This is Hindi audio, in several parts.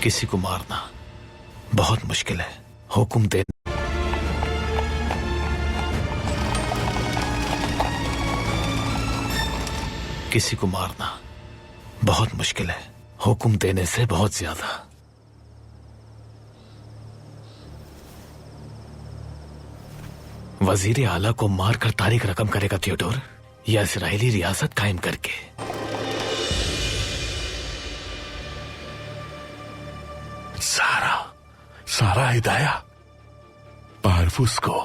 किसी को मारना बहुत मुश्किल है, हुक्म दे। किसी को मारना बहुत मुश्किल है, हुक्म देने से बहुत ज्यादा। वजीर आला को मारकर तारीख रकम करेगा थियोडोर, या इजरायली रियासत कायम करके? सारा हिदाया, पारफूस को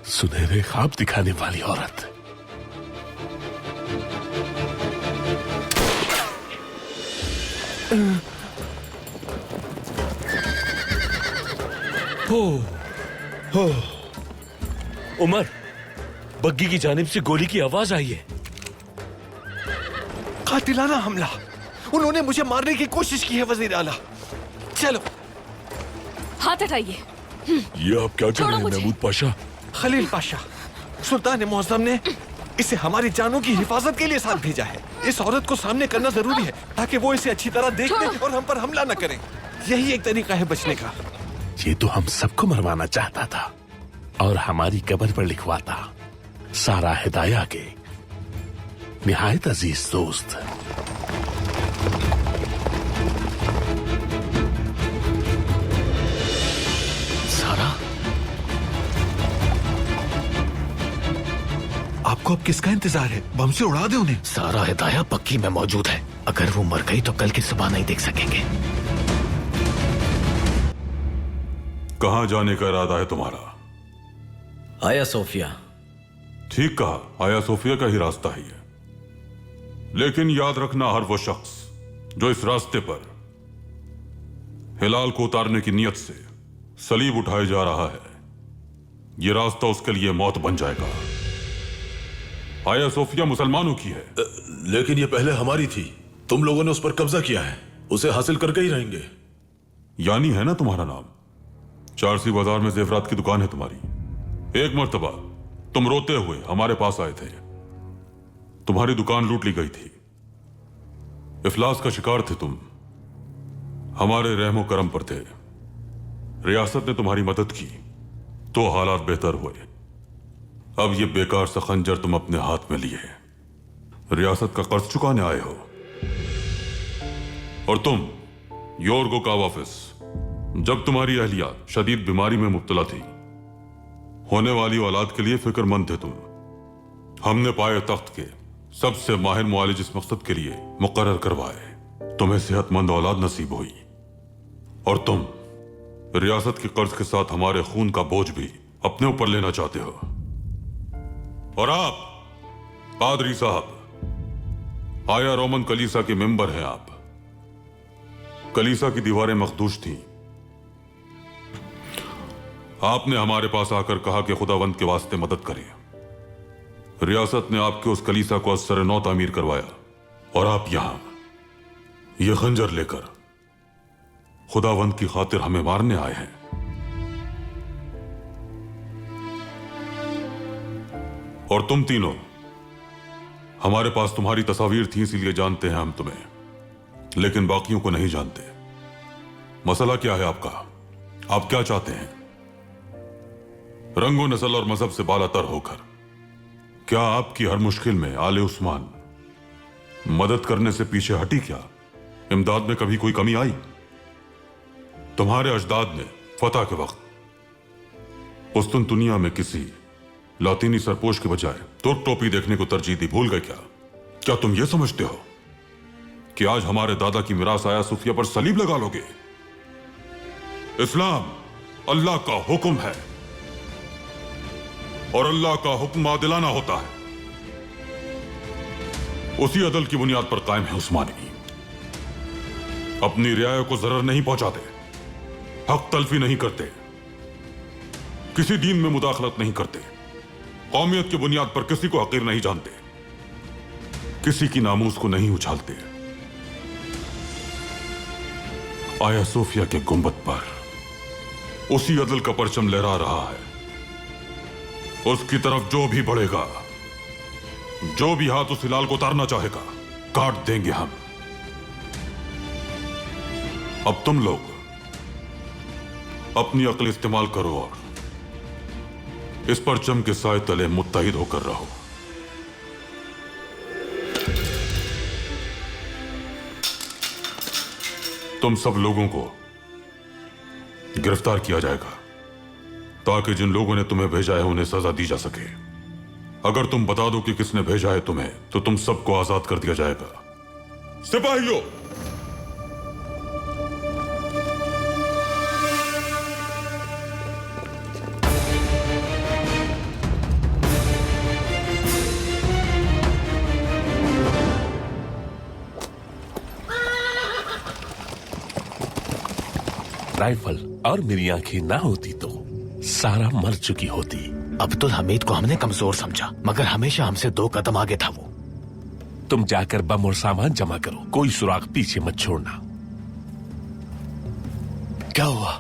सुनहरे ख्वाब दिखाने वाली औरत। हो उमर, बग्गी की जानिब से गोली की आवाज आई है। कातिलाना हमला, उन्होंने मुझे मारने की कोशिश की है वजीर आला। चलो। हाथ हटाइए। ये आप क्या कर रहे हैं महमूद पाशा? खलील पाशा, सुल्तान मुअज्जम ने इसे हमारी जानों की हिफाजत के लिए साथ भेजा है। इस औरत को सामने करना जरूरी है ताकि वो इसे अच्छी तरह देख ले और हम पर हमला न करें। यही एक तरीका है बचने का। ये तो हम सबको मरवाना चाहता था और हमारी कब्र पर लिखवाता। सारा हिदाया के निहायत अजीज दोस्त। आपको अब किसका इंतजार है? बम से उड़ा दे उन्हें। सारा हिदाया पक्की में मौजूद है। अगर वो मर गई तो कल की सुबह नहीं देख सकेंगे। कहां जाने का इरादा है तुम्हारा? आया सोफिया। ठीक कहा, आया सोफिया का ही रास्ता ही है। लेकिन याद रखना, हर वो शख्स जो इस रास्ते पर हिलाल को उतारने की नियत से सलीब उठाए जा रहा है, ये रास्ता उसके लिए मौत बन जाएगा। आया सोफिया मुसलमानों की है। लेकिन ये पहले हमारी थी। तुम लोगों ने उस पर कब्जा किया है। उसे हासिल करके ही रहेंगे। यानी है ना तुम्हारा नाम? चारसी बाजार में जेवरात की दुकान है तुम्हारी। एक मर्तबा तुम रोते हुए हमारे पास आए थे। तुम्हारी दुकान लूट ली गई थी। इफलास का शिकार थे तुम। हमारे रहमो करम पर थे। रियासत ने तुम्हारी मदद की तो हालात बेहतर हुए। अब ये बेकार सा खंजर तुम अपने हाथ में लिए रियासत का कर्ज चुकाने आए हो। और तुम योर्गो का ऑफिस, जब तुम्हारी अहलिया शदीद बीमारी में मुब्तला थी, होने वाली औलाद के लिए फिक्रमंद थे तुम। हमने पाए तख्त के सबसे माहिर मुआलिज इस मकसद के लिए मुकर्रर करवाए। तुम्हें सेहतमंद औलाद नसीब हुई और तुम रियासत के कर्ज के साथ हमारे खून का बोझ भी अपने ऊपर लेना चाहते हो। और आप पादरी साहब, आया रोमन कलीसा के मेंबर हैं आप। कलीसा की दीवारें मखदूश थीं। आपने हमारे पास आकर कहा कि खुदावंद के वास्ते मदद करें। रियासत ने आपके उस कलीसा को असर नौ तामीर करवाया और आप यहां यह खंजर लेकर खुदावंद की खातिर हमें मारने आए हैं। और तुम तीनों, हमारे पास तुम्हारी तस्वीर थी इसलिए जानते हैं हम तुम्हें, लेकिन बाकियों को नहीं जानते। मसला क्या है आपका? आप क्या चाहते हैं? रंगो, नस्ल और मजहब से बालातर होकर क्या आपकी हर मुश्किल में आले उस्मान मदद करने से पीछे हटी? क्या इमदाद में कभी कोई कमी आई? तुम्हारे अजदाद ने फतह के वक्त कुस्तुनतुनिया में किसी लातीनी सरपोश के बजाय तुर्क टोपी देखने को तरजीह दी? भूल गए क्या? क्या तुम यह समझते हो कि आज हमारे दादा की मिरास आया सूफिया पर सलीब लगा लोगे? इस्लाम अल्लाह का हुक्म है और अल्लाह का हुक्म आदिलाना होता है। उसी अदल की बुनियाद पर कायम है उस्मानी। अपनी रियाया को जरर नहीं पहुंचाते, हक तलफी नहीं करते, किसी दीन में मुदाखलत नहीं करते, कौमियत की बुनियाद पर किसी को हकीर नहीं जानते, किसी की नामूस को नहीं उछालते। आया सोफिया के गुंबद पर उसी अदल का परचम लहरा रहा है। उसकी तरफ जो भी बढ़ेगा, जो भी हाथ उस हिलाल को उतारना चाहेगा, काट देंगे हम। अब तुम लोग अपनी अक्ल इस्तेमाल करो और इस परचम के साए तले मुत्तहिद होकर रहो। तुम सब लोगों को गिरफ्तार किया जाएगा ताकि जिन लोगों ने तुम्हें भेजा है उन्हें सजा दी जा सके। अगर तुम बता दो कि किसने भेजा है तुम्हें, तो तुम सबको आजाद कर दिया जाएगा। सिपाहियों, राइफल और मेरी आंखें ना होती तो सारा मर चुकी होती। अब्दुल हमीद को हमने कमजोर समझा, मगर हमेशा हमसे 2 कदम आगे था वो। तुम जाकर बम और सामान जमा करो, कोई सुराग पीछे मत छोड़ना। क्या हुआ?